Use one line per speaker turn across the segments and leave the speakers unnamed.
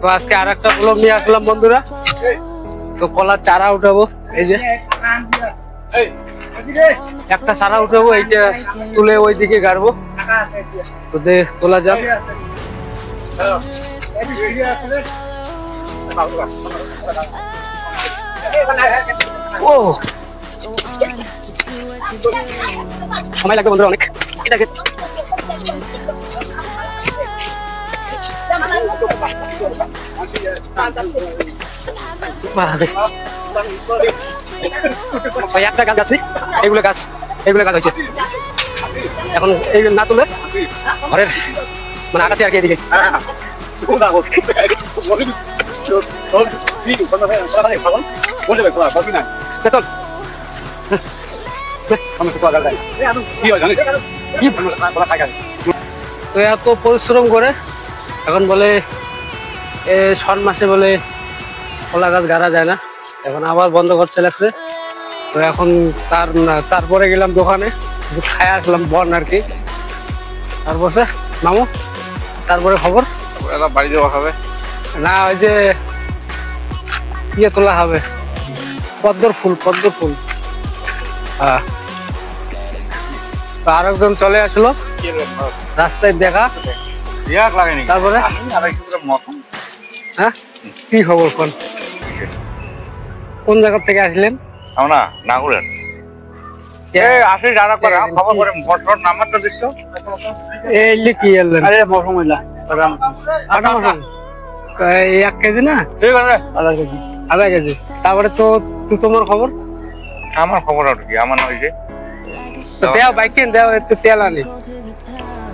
তো আজকে আর একটা ব্লগ নিয়ে আসলাম বন্ধুরা। তো কলার চারা উঠাবো, এই যে একটা চারা উঠাবো, এইটা তুলে ওইদিকে গাড়বো। তো দেখ তোলা যাক। ও সময় লাগবে বন্ধুরা অনেক। এটাকে একটা গাছ আছে, এইগুলো গাছ হয়েছে এখন। এই না তুলে ঘরের মানে আগাছে আর কি এদিকে। তো এত পরিশ্রম করে এখন বলে শন মাসে বলে কলা গাছ গাড়া যায় না, এখন আবার বন্ধ করছে লাগছে। তো এখন তারপরে গেলাম দোকানে, খাই আসলাম বন আর কি। তারপরে মামু তারপরে খবর
বাড়ি যাওয়া হবে
না, ওই যে ইয়ে তোলা হবে, পদ্ম ফুল হ্যাঁ। তো আরেকজন চলে আসলো রাস্তায় দেখা। তারপরে হ্যাঁ কি খবর কোন জায়গা থেকে আসলেন?
আমরা নাগুরের আসি যারা করে খবর করে মোটর নাম্বারটা দিচ্ছ
এই কি এলেন?
আরে মশলা
1 কেজি না
ঠিক আছে
আধা কেজি। তারপরে তো তোমার খবর?
আমার খবর আর কি, আমার ওই যে
দেও বাইক কেন দেও, একটু তেল আনি।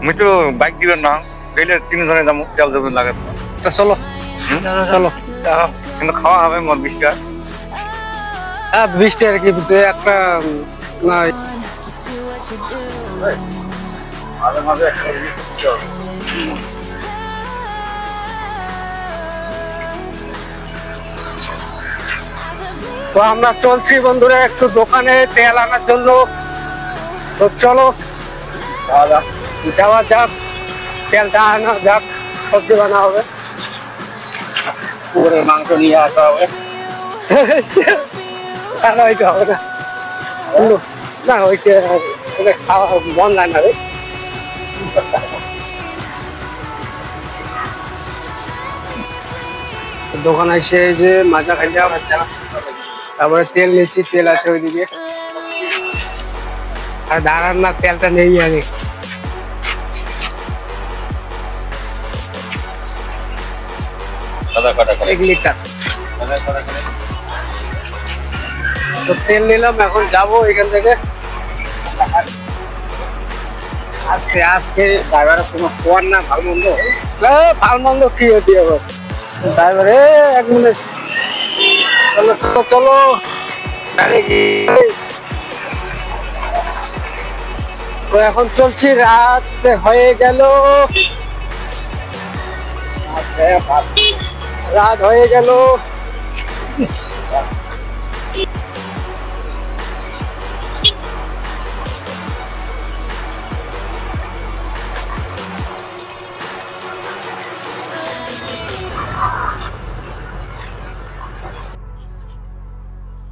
আমি তো বাইক দিবেন না, গেলে 3 জনে যাবো, তেল দেবেন লাগে।
চলো চলো,
কিন্তু খাওয়া হবে মোর 20 টাকা।
হ্যাঁ 20 টাকা কি একটা না। তো আমরা চলছি বন্ধুরা একটু দোকানে তেল আনার জন্য। তো চলো যাওয়া যাক, তেলটা আনা যাক, সবজি বানা হবে,
মাংস নিয়ে আসা হবে।
হবে না না, ওইটা খাওয়া মন লাগে না রে। দোকানে এসে যে মাজা খাইলাম, তারপরে তেল নিয়েছি, তেল আছে ওইদিকে। আর দাঁড়ান না, তেলটা নেই আগে। এক লিটার তো তেল নিলাম, এখন যাবো এখান থেকে আজকে আজকে। ড্রাইভারের কোনো খোয়ার না, ভালো মন্দ কি হতে হবে ড্রাইভার। 1 মিনিট, চলো চলো চলো। তো এখন চলছি, রাত হয়ে গেল,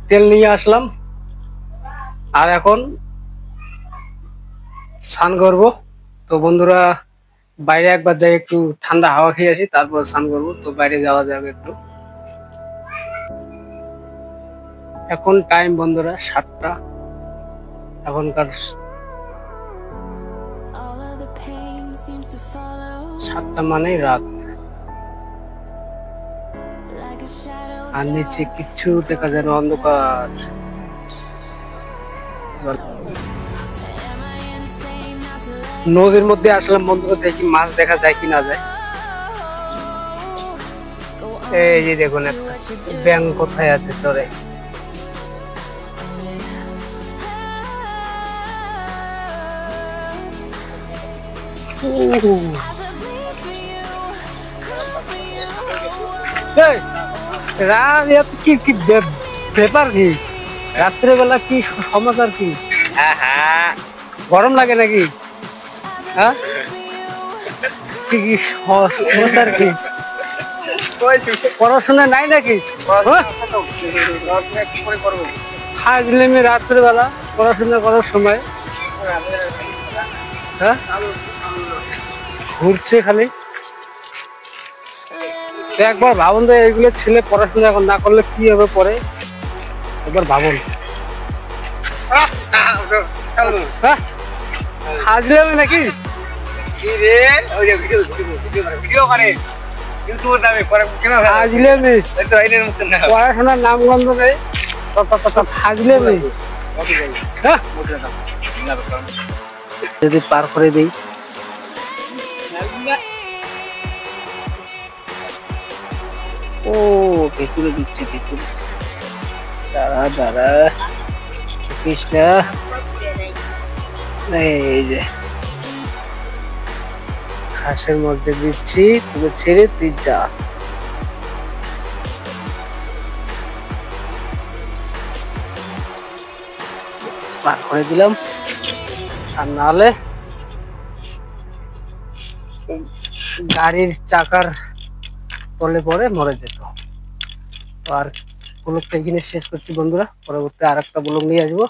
তেল নিয়ে আসলাম আর এখন স্নান করবো। তো বন্ধুরা বাইরে একবার যাই, একটু ঠান্ডা হাওয়া খেয়ে আসি, তারপর স্নান করবো। তো বাইরে যাওয়া যাবে একটু। এখন টাইম বন্ধুরা 7টা, এখনকার 7টা মানেই রাত। আর নিচে কিচ্ছু দেখা যায় না, অন্ধকার। নদীর মধ্যে আসলাম বন্ধুরা, দেখি মাছ দেখা যায় কি না যায়। এই যে দেখুন একটা ব্যাঙ কোথায় আছে চরে। রাত কি ব্যাপার কি? রাত্রেবেলা কি সমাচার কি? গরম লাগে নাকি? হ্যাঁ কি সমাচার কি? পড়াশোনা নাই নাকি? ফাজলামি রাত্রেবেলা পড়াশোনা করার সময় হ্যাঁ ঘুরছে খালি। তো একবার ভাবুন তো এইগুলো ছেলে পড়াশোনা এখন না করলে কি হবে পরে, একবার ভাবুন। হ্যাঁ ফাজলামি নাকি? ফাজলামি, পড়াশোনার নাম গন্ধ নেই, ফাজলামি। হ্যাঁ যদি পার করে দিই ও ভেতরে দিচ্ছে, ভেতরে দাঁড়া দাঁড়া দেখিস না। এই যে ঘাসের মধ্যে দিচ্ছি, তোকে ছেড়ে তুই যা। পার করে দিলাম, আর নাহলে গাড়ির চাকার তলে পরে মরে যেত। তো আর ব্লগটা এখানে শেষ করছি বন্ধুরা, পরবর্তী আর একটা ব্লগ নিয়ে আসবো।